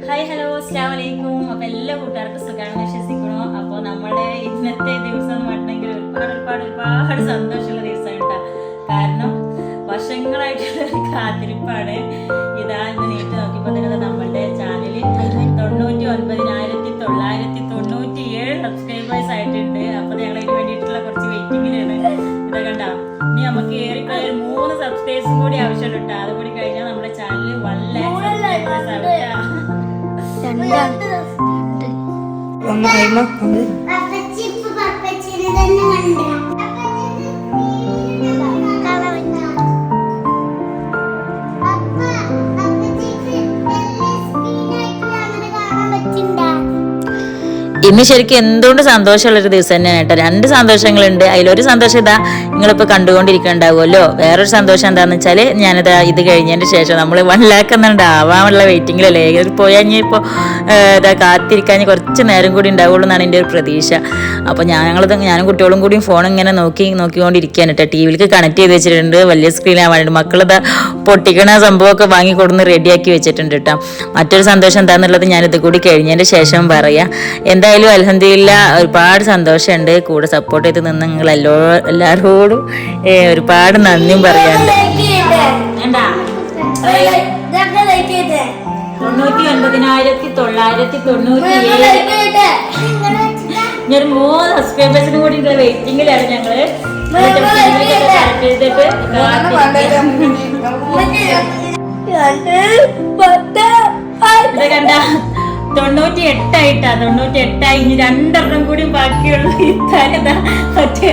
Hi hello അസ്സലാമു അലൈക്കും. അപ്പോൾ എല്ലാ കൂട്ടുകാർക്കും സുഖമാണെന്ന് വിശ്വസിക്കുന്നു. അപ്പോൾ നമ്മുടെ ഇന്നത്തെ ദിവസം എന്ന് പറഞ്ഞെങ്കിൽ ഒരുപാട് സന്തോഷമുള്ള ദിവസമാണ് കേട്ടോ. കാരണം വർഷങ്ങളായിട്ടുള്ള ഒരു കാത്തിരിപ്പാണ്. ഇതാ ഇന്ന് നീട്ടി നോക്കിയപ്പോൾ തന്നെ നമ്മളുടെ ചാനലിൽ 99,997 സബ്സ്ക്രൈബേഴ്സ് ആയിട്ടുണ്ട്. അപ്പോൾ ഞങ്ങൾ ഇതിന് വേണ്ടിയിട്ടുള്ള കുറച്ച് വെയിറ്റിങ്ങിലാണ്. ഇതാ കണ്ടോ, ഇനി നമുക്ക് ഏറിപ്പോയ 3 സബ്സ്ക്രൈബേഴ്സും കൂടി ആവശ്യമുണ്ട് കേട്ടോ. അതുകൂടി കഴിഞ്ഞാൽ നമ്മുടെ ചാനൽ 1 lakh സബ്സ്ക്രൈബേഴ്സ് ആവും. ഇന്ന് ശരിക്കും എന്തുകൊണ്ട് സന്തോഷമുള്ളൊരു ദിവസം തന്നെയാണ് കേട്ടോ. 2 സന്തോഷങ്ങളുണ്ട്. അതിലൊരു സന്തോഷം ഇതാ നിങ്ങളിപ്പോൾ കണ്ടുകൊണ്ടിരിക്കുന്നുണ്ടാവുമല്ലോ. വേറൊരു സന്തോഷം എന്താണെന്ന് വെച്ചാൽ ഞാനിതാ ഇത് കഴിഞ്ഞതിന് ശേഷം നമ്മൾ 1 lakh എന്നുണ്ട് ആവാനുള്ള വെയിറ്റിങ്ങിലല്ലേ. പോയാൽ ഇപ്പോൾ ഇതാ കാത്തിരിക്കാൻ കുറച്ച് നേരം കൂടി ഉണ്ടാവുള്ളൂ എന്നാണ് എൻ്റെ ഒരു പ്രതീക്ഷ. അപ്പോൾ ഞാനും കുട്ടികളും കൂടിയും ഫോൺ ഇങ്ങനെ നോക്കിക്കൊണ്ടിരിക്കുകയാണ് കേട്ടോ. ടി വിയിലേക്ക് കണക്ട് ചെയ്ത് വെച്ചിട്ടുണ്ട്. വലിയ സ്ക്രീനാകാൻ വേണ്ടിയിട്ട് മക്കളിതാ പൊട്ടിക്കണ സംഭവമൊക്കെ വാങ്ങി കൊടുന്ന് റെഡിയാക്കി വെച്ചിട്ടുണ്ട് കേട്ടോ. മറ്റൊരു സന്തോഷം എന്താണെന്നുള്ളത് ഞാനിത് കൂടി കഴിഞ്ഞതിൻ്റെ ശേഷം പറയാം. എന്തായാലും അൽഹംദുലില്ലാ ഒരുപാട് സന്തോഷമുണ്ട്. കൂടെ സപ്പോർട്ട് ചെയ്ത് നിന്ന് നിങ്ങൾ എല്ലാവരോടും ഒരുപാട് നന്ദിയും പറയാനുണ്ട്. 99,997 ഞാൻ 3 സബ്സ്ക്രൈബേഴ്സിനും കൂടി വെയിറ്റിംഗിലാണ് ഞങ്ങള്. കണ്ട 98 ആയിട്ടാ. 98 ആയി. ഇനി 2 കൂടി ബാക്കിയുള്ളൂ. മറ്റേ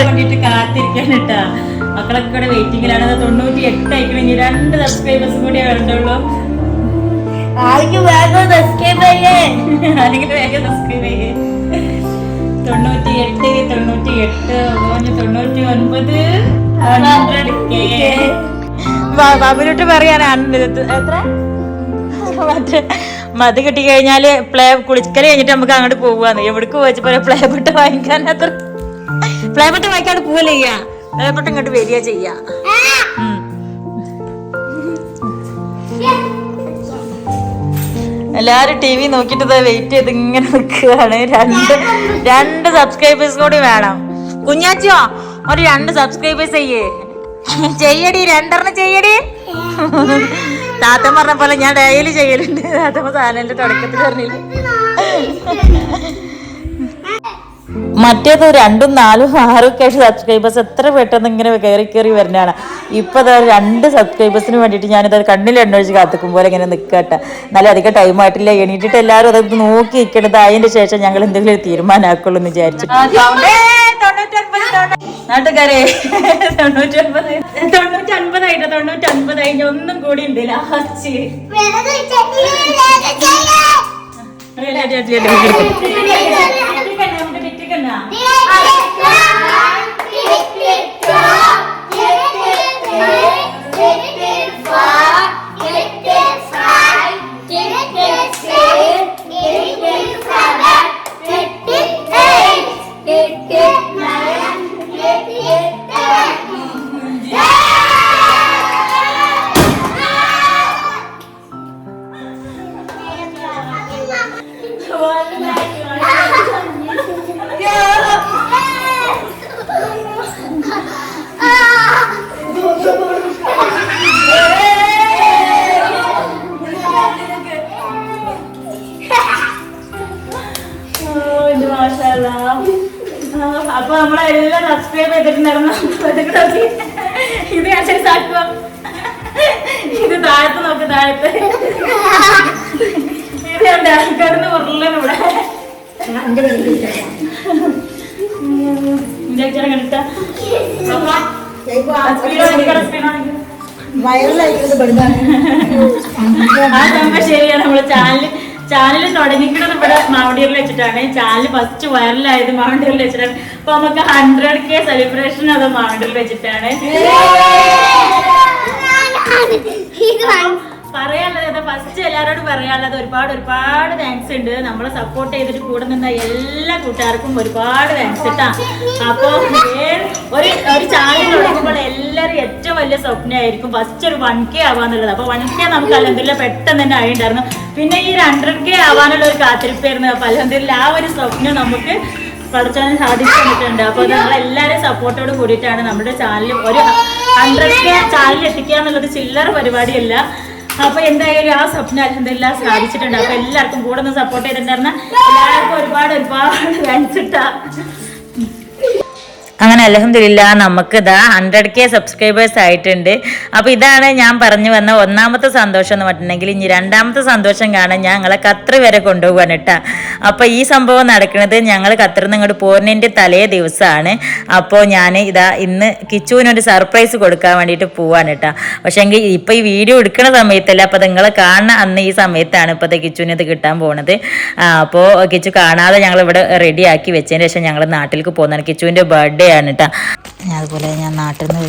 വേണ്ടിട്ട് കാത്തിരിക്കാൻ കേട്ടാ. മക്കളൊക്കെ കൂടെ വെയിറ്റിംഗിലാണ്. 98 ആയിക്കണം. ഇനി 2 സബ്സ്ക്രൈബേഴ്സും കൂടി വേണ്ടുള്ളൂ. ആരെങ്കിലും വേഗം സബ്സ്ക്രൈബ് ചെയ്യേ. 98, 99, ബാബുലോട്ട് പറയാനാണ്. എത്ര മത് കിട്ടി കഴിഞ്ഞാല് കുളിക്കല് കഴിഞ്ഞിട്ട് നമുക്ക് അങ്ങോട്ട് പോവാന്ന്. എവിടേക്ക് പോയപ്പോ പ്ലേബട്ട് വാങ്ങിക്കാൻ പ്ലേബട്ട് വാങ്ങിക്കാണ്ട് പോവല്ലേ ചെയ്യാ. പ്ലേബട്ട് ഇങ്ങോട്ട് വരിക ചെയ്യാ. എല്ലാരും ടി വി നോക്കിട്ട് വെയിറ്റ് ചെയ്ത് ഇങ്ങനെ നിൽക്കുകയാണ്. 2 സബ്സ്ക്രൈബേഴ്സ് കൂടി വേണം. കുഞ്ഞാച്ചോ ഒരു 2 സബ്സ്ക്രൈബേഴ്സ് ചെയ്യടി. 2 ചെയ്യടി. താത്തമ്മ പറഞ്ഞ പോലെ ഞാൻ ഡെയിലി ചെയ്യലുണ്ട്. താത്തമ്മ ചാനലിന്റെ തുടക്കത്തിൽ പറഞ്ഞില്ല. മറ്റേത് 2, 4, 6 ഒക്കെ സബ്സ്ക്രൈബേഴ്സ് എത്ര പെട്ടെന്ന് ഇങ്ങനെ കയറി വരുന്നതാണ്. ഇപ്പൊ 2 സബ്സ്ക്രൈബേഴ്സിന് വേണ്ടിയിട്ട് ഞാനിത് കണ്ണിൽ എണ്ണൊഴിച്ച് കാത്തിക്കും പോലെ ഇങ്ങനെ നിൽക്കട്ടെ. എന്നാലും അധികം ടൈം ആയിട്ടില്ല. എണീറ്റിട്ട് എല്ലാവരും അത് നോക്കി നിൽക്കണത്. അതിന്റെ ശേഷം ഞങ്ങൾ എന്തെങ്കിലും ഒരു തീരുമാനമാക്കുള്ളൂ എന്ന് വിചാരിച്ചു. നാട്ടുകാരെ 99 ആയിട്ട് 99 കഴിഞ്ഞ ഒന്നും കൂടി ഉണ്ട് ലാസ്റ്റ്. അപ്പൊ നമ്മളെല്ലാം സബ്സ്ക്രൈബ് ചെയ്തിട്ടുണ്ടായിരുന്നു. ഇത് ആക്കുക. ഇത് താഴത്ത് നോക്ക്. താഴത്ത് ഇതുണ്ട് കിടന്ന് ഉരുളൻ ഇവിടെ. ശരിയാണ്. നമ്മള് ചാനൽ തുടങ്ങിക്കുന്നത് ഇവിടെ മാവണ്ടിയൂരിൽ വെച്ചിട്ടാണ്. ചാനൽ ഫസ്റ്റ് വൈറലായത് മാവണ്ടിയൂരിൽ വെച്ചിട്ടാണ്. അപ്പൊ നമുക്ക് 100K സെലിബ്രേഷൻ അത് മാവണ്ടിയൂരിൽ വെച്ചിട്ടാണ്. പറയാനുള്ളത് ഫസ്റ്റ് എല്ലാവരോടും പറയാനുള്ളത് ഒരുപാട് താങ്ക്സ് ഉണ്ട്. നമ്മളെ സപ്പോർട്ട് ചെയ്തിട്ട് കൂടെ നിന്ന എല്ലാ കൂട്ടുകാർക്കും ഒരുപാട് താങ്ക്സ് ഇട്ടാ. അപ്പൊ ഒരു ചാനൽ തുടങ്ങുമ്പോൾ എല്ലാവരും ഏറ്റവും വലിയ സ്വപ്നമായിരിക്കും ഫസ്റ്റ് ഒരു 1K ആവാന്നുള്ളത്. അപ്പൊ 1K നമുക്ക് അൽഹംദുലില്ലാ പെട്ടെന്ന് തന്നെ ആയിട്ടുണ്ടായിരുന്നു. പിന്നെ ഈ 100K ആവാനുള്ള ഒരു കാത്തിരിപ്പായിരുന്നു. അപ്പൊ അൽഹംദുലില്ലാ ആ ഒരു സ്വപ്നം നമുക്ക് പഠിച്ചാൽ സാധിച്ചു തന്നിട്ടുണ്ട്. അപ്പോൾ നമ്മൾ എല്ലാവരും സപ്പോർട്ടോട് കൂടിയിട്ടാണ് നമ്മുടെ ചാനൽ ഒരു 100K ചാനൽ എത്തിക്കുക എന്നുള്ളത് ചില്ലറ പരിപാടിയല്ല. അപ്പൊ എന്തായാലും ആ സ്വപ്നം അൽഹംദുലില്ലാ സാധിച്ചിട്ടുണ്ട്. അപ്പൊ എല്ലാവർക്കും കൂടെ ഒന്ന് സപ്പോർട്ട് ചെയ്തിട്ടുണ്ടായിരുന്ന എല്ലാവർക്കും ഒരുപാട് താങ്ക്സ് ഇട്ടാ. അങ്ങനെ അൽഹംദുലില്ലാ നമുക്ക് ഇതാ 100K സബ്സ്ക്രൈബേഴ്സ് ആയിട്ടുണ്ട്. അപ്പോൾ ഇതാണ് ഞാൻ പറഞ്ഞു വന്ന ഒന്നാമത്തെ സന്തോഷം എന്ന് പറഞ്ഞിട്ടുണ്ടെങ്കിൽ. ഇനി രണ്ടാമത്തെ സന്തോഷം കാണാൻ ഞങ്ങളെ ഖത്തർ വരെ കൊണ്ടുപോകാൻ കേട്ടോ. അപ്പോൾ ഈ സംഭവം നടക്കുന്നത് ഞങ്ങൾ ഖത്തറിൽ നിന്ന് ഇങ്ങോട്ട് പോരുന്നതിൻ്റെ തലേ ദിവസമാണ്. അപ്പോൾ ഞാൻ ഇതാ ഇന്ന് കിച്ചുവിനൊരു സർപ്രൈസ് കൊടുക്കാൻ വേണ്ടിയിട്ട് പോവാണ് കേട്ടോ. പക്ഷേ എങ്കിൽ ഇപ്പോൾ ഈ വീഡിയോ എടുക്കുന്ന സമയത്തല്ല, അപ്പോൾ നിങ്ങളെ കാണുന്ന അന്ന് ഈ സമയത്താണ് ഇപ്പോൾ കിച്ചുവിന് ഇത് കിട്ടാൻ പോകുന്നത്. അപ്പോൾ കിച്ചു കാണാതെ ഞങ്ങൾ ഇവിടെ റെഡിയാക്കി വെച്ചതിന് ശേഷം ഞങ്ങൾ നാട്ടിലേക്ക് പോകുന്നതാണ്. കിച്ചുവിൻ്റെ ബർത്ത്ഡേ ആണ് കേട്ടോ. അതുപോലെ ഞാൻ നാട്ടിൽ നിന്ന്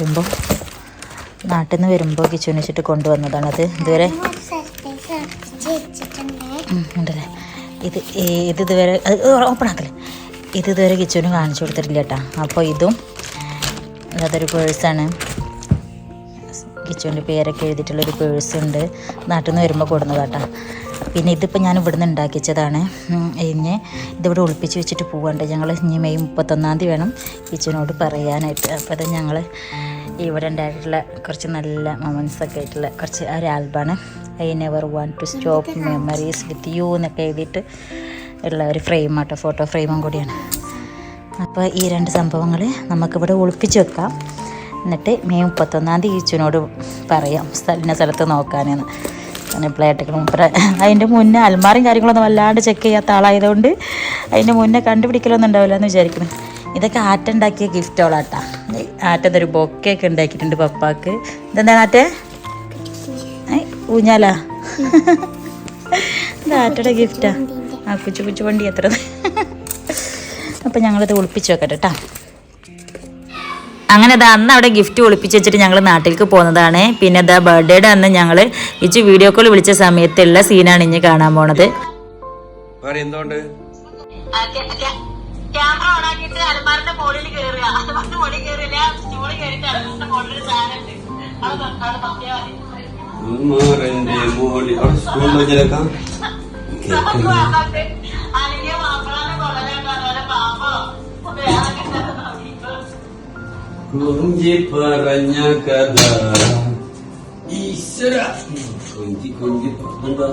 വരുമ്പോൾ കിച്ചുവിനെ വെച്ചിട്ട് കൊണ്ടുവന്നതാണ്. അത് ഇതുവരെ ഉണ്ടല്ലേ, ഇതുവരെ ഓപ്പൺ ആക്കല്ലേ, ഇതുവരെ കിച്ചുവിന് കാണിച്ചു കൊടുത്തിട്ടില്ല കേട്ടോ. അപ്പോൾ ഇതും അതൊരു പേഴ്സാണ്, കിച്ചുവിൻ്റെ പേരൊക്കെ എഴുതിയിട്ടുള്ളൊരു പേഴ്സുണ്ട്. നാട്ടിൽ നിന്ന് വരുമ്പോൾ കൊടുന്നതാട്ടോ. പിന്നെ ഇതിപ്പോൾ ഞാൻ ഇവിടുന്ന് ഉണ്ടാക്കിച്ചതാണ്. ഇനി ഇതിവിടെ ഒളിപ്പിച്ച് വെച്ചിട്ട് പോകാണ്ട്. ഞങ്ങൾ ഇനി മെയ് 31 വേണം കിച്ചനോട് പറയാനായിട്ട്. അപ്പോൾ അത് ഞങ്ങൾ ഇവിടെ ഉണ്ടായിട്ടുള്ള കുറച്ച് നല്ല മൊമെൻറ്റ്സൊക്കെ ആയിട്ടുള്ള കുറച്ച് ഒരു ആൽബമാണ്. I never want to stop memories with you എന്നൊക്കെ എഴുതിയിട്ട് ഉള്ള ഒരു ഫ്രെയിം ആട്ടോ, ഫോട്ടോ ഫ്രെയിമും കൂടിയാണ്. അപ്പോൾ ഈ 2 സംഭവങ്ങൾ നമുക്കിവിടെ ഒളിപ്പിച്ച് വെക്കാം. എന്നിട്ട് മെയ് 31 കിച്ചനോട് പറയാം ഇന്ന സ്ഥലത്ത് നോക്കാനെന്ന്. പ്ലേറ്റൊക്കെ അതിൻ്റെ മുന്നേ അൽമാറിയും കാര്യങ്ങളൊന്നും വല്ലാണ്ട് ചെക്ക് ചെയ്യാത്ത ആളായതുകൊണ്ട് അതിൻ്റെ മുന്നേ കണ്ടുപിടിക്കലൊന്നും ഉണ്ടാവില്ല എന്ന് വിചാരിക്കുന്നു. ഇതൊക്കെ ആറ്റുണ്ടാക്കിയ ഗിഫ്റ്റോളാട്ടാ. ആറ്റൊരു ബൊക്കെയൊക്കെ ഉണ്ടാക്കിയിട്ടുണ്ട് പപ്പാക്ക്. ഇതെന്താണ് ആറ്റേ? ഊഞ്ഞാല. ഇത് ആറ്റയുടെ ഗിഫ്റ്റാ. ആ കുച്ചു വണ്ടി എത്ര. അപ്പം ഞങ്ങളിത് ഒളിപ്പിച്ച് വെക്കട്ടെ കേട്ടോ. അങ്ങനെ ഇതാ അന്ന് അവിടെ ഗിഫ്റ്റ് ഒളിപ്പിച്ച് വെച്ചിട്ട് ഞങ്ങൾ നാട്ടിലേക്ക് പോകുന്നതാണ്. പിന്നെ ഇതാ ബർത്ത്ഡേയുടെ അന്ന് ഞങ്ങൾ ഇച്ച് വീഡിയോ കോൾ വിളിച്ച സമയത്തുള്ള സീനാണ് ഇനി കാണാൻ പോണത്. കുഞ്ചി പറഞ്ഞ കഥ ഈശ്വര കുഞ്ചി എന്താ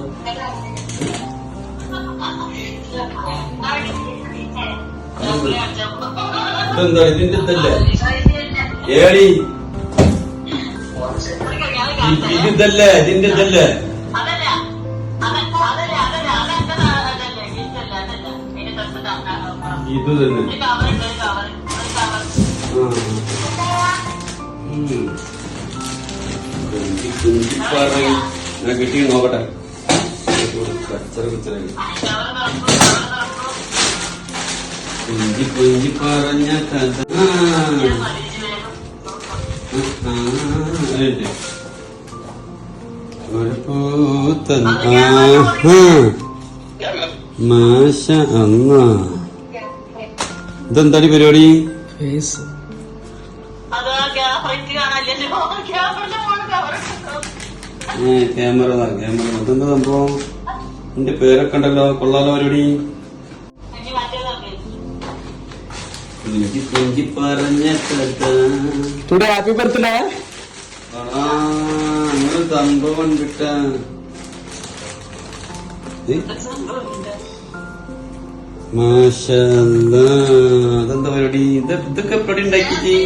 ഇതെന്താ ഇതിന്റെ തല്ലേ ഏളി ഇതല്ലേ ഇതിന്റെ തല്ലേ ഇത് തന്നെ കിട്ടി നോക്കട്ടെ. കുഞ്ചി പറഞ്ഞ കഥ മാഷ അന്ന. ഇതെന്താടി പരിപാടി? ക്യാമറ അതെന്താ സംഭവം? എന്റെ പേരൊക്കെ ഉണ്ടല്ലോ, കൊള്ളാലോ പരിപാടി. കുഞ്ചി പറഞ്ഞ കഥ ഹാപ്പി ബർത്ത്ഡേ. അങ്ങനെ സംഭവം കിട്ട. അതെന്താ പരിപാടി? ഇതൊക്കെ എപ്പോഴും ഉണ്ടാക്കി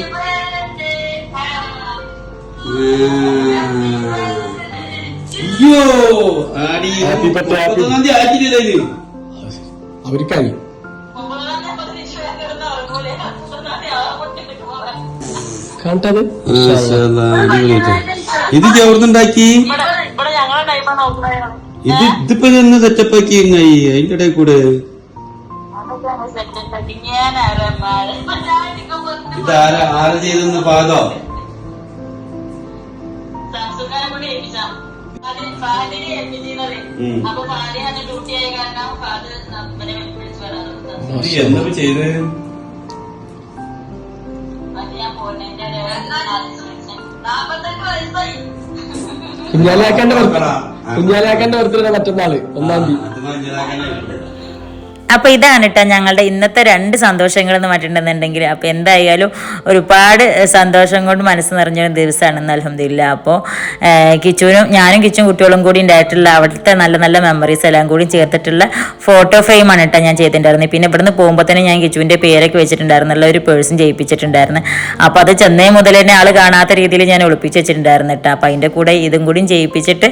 അവർക്കായി കണ്ടത്. ഇത് ചേർന്നുണ്ടാക്കി ഇതിപ്പോ ഒന്ന് സെറ്റപ്പ് ആക്കി അതിന്റെ ഇടയിൽ കൂടെ. ഇതാരാ ചെയ്തെന്ന് പാകോ? എന്തൊക്കെ ചെയ്ത് കുഞ്ഞാലാക്കാന്റെ ബർത്ത്ഡേ മറ്റന്നാള് 1-ാം തീയതി. അപ്പോൾ ഇതാണ് കേട്ടോ ഞങ്ങളുടെ ഇന്നത്തെ 2 സന്തോഷങ്ങൾ എന്ന് പറഞ്ഞിട്ടുണ്ടെന്നുണ്ടെങ്കിൽ. അപ്പോൾ എന്തായാലും ഒരുപാട് സന്തോഷം കൊണ്ട് മനസ്സ് നിറഞ്ഞൊരു ദിവസമാണ് അൽഹംദുലില്ലാ. അപ്പോൾ ഞാനും കിച്ചും കുട്ടികളും കൂടി ഉണ്ടായിട്ടുള്ള അവിടുത്തെ നല്ല നല്ല മെമ്മറീസ് എല്ലാം കൂടി ചേർത്തിട്ടുള്ള ഫോട്ടോ ഫ്രെയിമാണ് കേട്ടോ ഞാൻ ചെയ്തിട്ടുണ്ടായിരുന്നത്. പിന്നെ ഇവിടുന്ന് പോകുമ്പോൾ തന്നെ ഞാൻ കിച്ചുവിൻ്റെ പേരൊക്കെ വെച്ചിട്ടുണ്ടായിരുന്നുള്ള ഒരു പേഴ്സും ചെയ്യിപ്പിച്ചിട്ടുണ്ടായിരുന്നു. അപ്പോൾ അത് ചെന്നൈ മുതൽ തന്നെ ആൾ കാണാത്ത രീതിയിൽ ഞാൻ ഒളിപ്പിച്ച് വെച്ചിട്ടുണ്ടായിരുന്നു കേട്ടോ. അപ്പോൾ അതിൻ്റെ കൂടെ ഇതും കൂടിയും ചെയ്യിപ്പിച്ചിട്ട്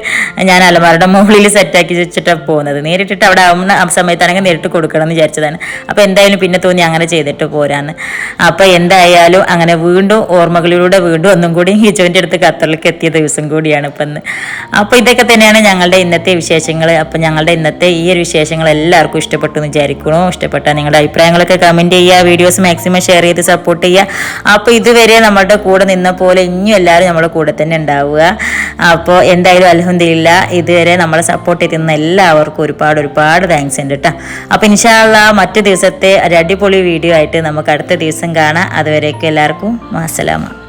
ഞാൻ അലമാരുടെ മുകളിൽ സെറ്റാക്കി വെച്ചിട്ടാണ് പോകുന്നത്. നേരിട്ടിട്ട് അവിടെ ആവുന്ന സമയത്താണെങ്കിൽ നേരിട്ട് കൊടുക്കണം എന്ന് വിചാരിച്ചതാണ്. അപ്പോൾ എന്തായാലും പിന്നെ തോന്നി അങ്ങനെ ചെയ്തിട്ട് പോരാന്ന്. അപ്പോൾ എന്തായാലും അങ്ങനെ വീണ്ടും ഓർമ്മകളിലൂടെ വീണ്ടും ഒന്നും കൂടി കിച്ചുവിൻ്റെ അടുത്ത് ഖത്തറിലേക്ക് എത്തിയ ദിവസം കൂടിയാണ് ഇപ്പം ഇന്ന്. അപ്പോൾ ഇതൊക്കെ തന്നെയാണ് ഞങ്ങളുടെ ഇന്നത്തെ വിശേഷങ്ങൾ. അപ്പോൾ ഞങ്ങളുടെ ഇന്നത്തെ ഈ ഒരു വിശേഷങ്ങൾ എല്ലാവർക്കും ഇഷ്ടപ്പെട്ടു എന്ന് വിചാരിക്കണോ? ഇഷ്ടപ്പെട്ടാൽ നിങ്ങളുടെ അഭിപ്രായങ്ങളൊക്കെ കമൻറ്റ് ചെയ്യുക, വീഡിയോസ് മാക്സിമം ഷെയർ ചെയ്ത് സപ്പോർട്ട് ചെയ്യുക. അപ്പോൾ ഇതുവരെ നമ്മുടെ കൂടെ നിന്ന പോലെ ഇനിയും എല്ലാവരും നമ്മുടെ കൂടെ തന്നെ ഉണ്ടാവുക. അപ്പോൾ എന്തായാലും അൽഹംദുലില്ലാ ഇതുവരെ നമ്മളെ സപ്പോർട്ട് ചെയ്തിരുന്ന എല്ലാവർക്കും ഒരുപാട് താങ്ക്സ് ഉണ്ട് കേട്ടോ. അപ്പോൾ ഇൻഷാ അല്ലാഹ് മറ്റു ദിവസത്തെ ഒരു അടിപൊളി വീഡിയോ ആയിട്ട് നമുക്ക് അടുത്ത ദിവസം കാണാം. അതുവരേക്കും എല്ലാവർക്കും അസ്സലാമു.